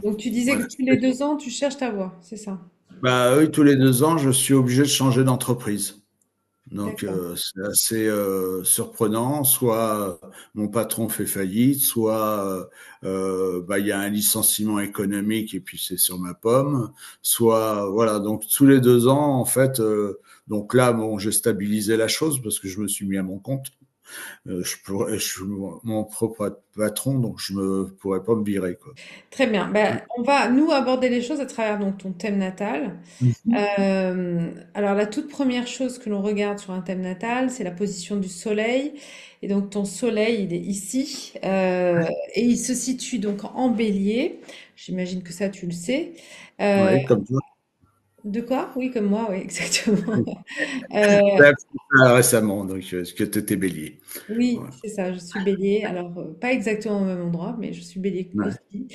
Donc tu disais que Voilà. tous les 2 ans, tu cherches ta voie, c'est ça? Bah oui, tous les 2 ans, je suis obligé de changer d'entreprise. Donc, D'accord. c'est assez surprenant. Soit mon patron fait faillite, soit bah, il y a un licenciement économique et puis c'est sur ma pomme. Soit voilà. Donc tous les 2 ans, en fait. Donc là, bon, j'ai stabilisé la chose parce que je me suis mis à mon compte. Je suis mon propre patron, donc je me pourrais pas me virer, quoi. Très bien. Ben, on va, nous, aborder les choses à travers donc, ton thème natal. Mhm. Alors, la toute première chose que l'on regarde sur un thème natal, c'est la position du soleil. Et donc, ton soleil, il est ici. Et il se situe donc en bélier. J'imagine que ça, tu le sais. Euh, Ouais, comme toi. de quoi? Oui, comme moi, oui, exactement. Euh, J'ai appris ça récemment, donc que tu étais bélier. Oui, Voilà. c'est ça, je suis bélier. Alors, pas exactement au même endroit, mais je suis bélier Ouais. aussi.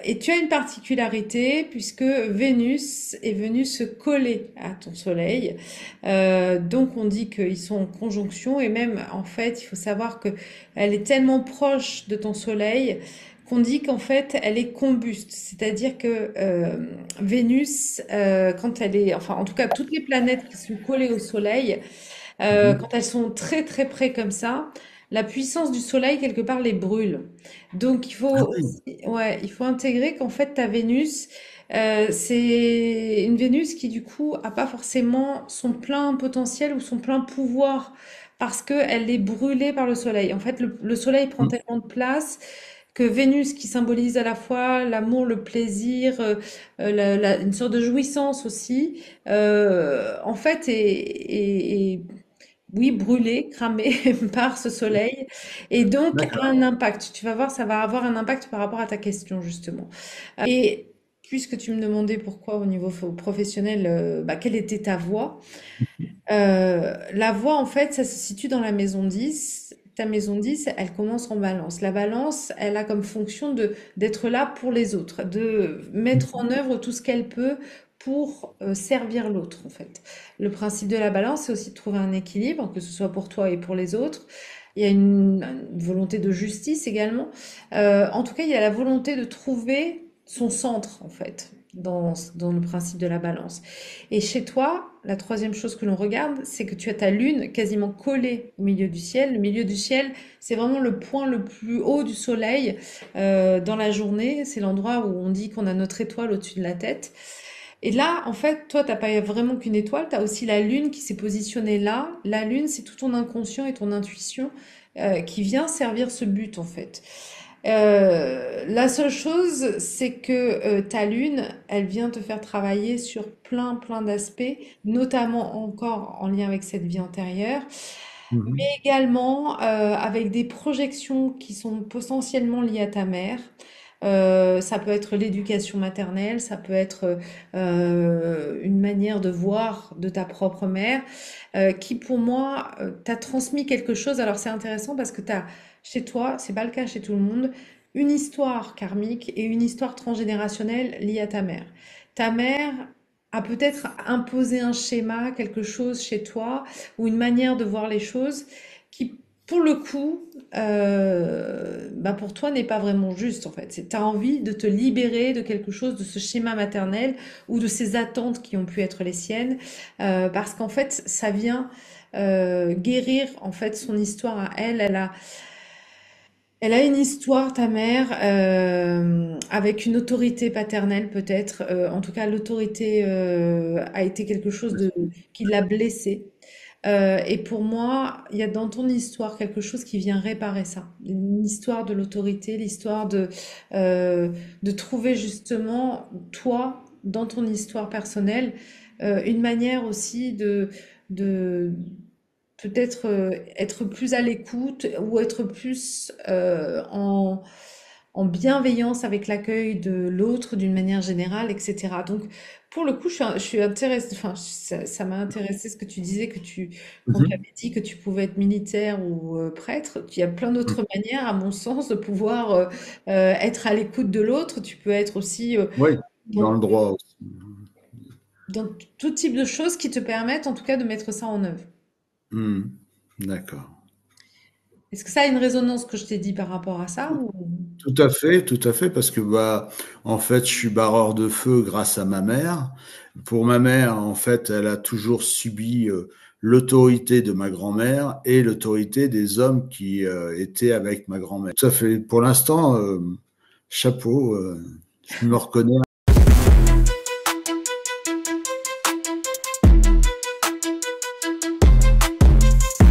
Et tu as une particularité puisque Vénus est venue se coller à ton soleil. Donc, on dit qu'ils sont en conjonction et même, en fait, il faut savoir que elle est tellement proche de ton soleil qu'on dit qu'en fait, elle est combuste. C'est-à-dire que Vénus, quand elle est, enfin, en tout cas, toutes les planètes qui sont collées au soleil, Mhm. quand elles sont très très près comme ça, la puissance du soleil quelque part les brûle. Donc il Ah faut oui. aussi, ouais, il faut intégrer qu'en fait ta Vénus, c'est une Vénus qui du coup a pas forcément son plein potentiel ou son plein pouvoir parce que elle est brûlée par le soleil. En fait, le soleil prend Mhm. tellement de place que Vénus, qui symbolise à la fois l'amour, le plaisir, une sorte de jouissance aussi, en fait, est oui, brûlé, cramé par ce soleil, et donc a D'accord. un impact. Tu vas voir, ça va avoir un impact par rapport à ta question, justement. Et puisque tu me demandais pourquoi au niveau professionnel, bah, quelle était ta voie, la voie, en fait, ça se situe dans la maison 10. Ta maison 10, elle commence en balance. La balance, elle a comme fonction d'être là pour les autres, de mettre en œuvre tout ce qu'elle peut pour servir l'autre, en fait. Le principe de la balance, c'est aussi de trouver un équilibre, que ce soit pour toi et pour les autres. Il y a une volonté de justice également. En tout cas, il y a la volonté de trouver son centre, en fait, dans le principe de la balance. Et chez toi, la troisième chose que l'on regarde, c'est que tu as ta lune quasiment collée au milieu du ciel. Le milieu du ciel, c'est vraiment le point le plus haut du soleil dans la journée. C'est l'endroit où on dit qu'on a notre étoile au-dessus de la tête. Et là, en fait, toi, t'as pas vraiment qu'une étoile, tu as aussi la lune qui s'est positionnée là. La lune, c'est tout ton inconscient et ton intuition qui vient servir ce but, en fait. La seule chose, c'est que ta lune, elle vient te faire travailler sur plein, plein d'aspects, notamment encore en lien avec cette vie antérieure, mais Mhm. également avec des projections qui sont potentiellement liées à ta mère. Ça peut être l'éducation maternelle, ça peut être une manière de voir de ta propre mère, qui pour moi t'a transmis quelque chose. Alors c'est intéressant parce que t'as chez toi, c'est pas le cas chez tout le monde, une histoire karmique et une histoire transgénérationnelle liée à ta mère. Ta mère a peut-être imposé un schéma, quelque chose chez toi, ou une manière de voir les choses qui, pour le coup, bah pour toi n'est pas vraiment juste en fait. Tu as envie de te libérer de quelque chose, de ce schéma maternel ou de ces attentes qui ont pu être les siennes, parce qu'en fait, ça vient guérir en fait son histoire à elle. Elle a une histoire, ta mère, avec une autorité paternelle peut-être. En tout cas, l'autorité a été quelque chose qui l'a blessée. Et pour moi, il y a dans ton histoire quelque chose qui vient réparer ça. Une histoire de l'autorité, l'histoire de trouver justement, toi, dans ton histoire personnelle, une manière aussi de peut-être être plus à l'écoute ou être plus en bienveillance avec l'accueil de l'autre d'une manière générale, etc. Donc, pour le coup, je suis intéressée, enfin, ça m'a intéressé ce que tu disais, quand tu Mhm. avais dit que tu pouvais être militaire ou prêtre. Il y a plein Mhm. d'autres manières, à mon sens, de pouvoir être à l'écoute de l'autre. Tu peux être aussi Oui, dans dans, le droit aussi. dans tout type de choses qui te permettent, en tout cas, de mettre ça en œuvre. Mhm. D'accord. Est-ce que ça a une résonance que je t'ai dit par rapport à ça ou... tout à fait, parce que bah, en fait, je suis barreur de feu grâce à ma mère. Pour ma mère, en fait, elle a toujours subi l'autorité de ma grand-mère et l'autorité des hommes qui étaient avec ma grand-mère. Tout à fait. Pour l'instant, chapeau, je me reconnais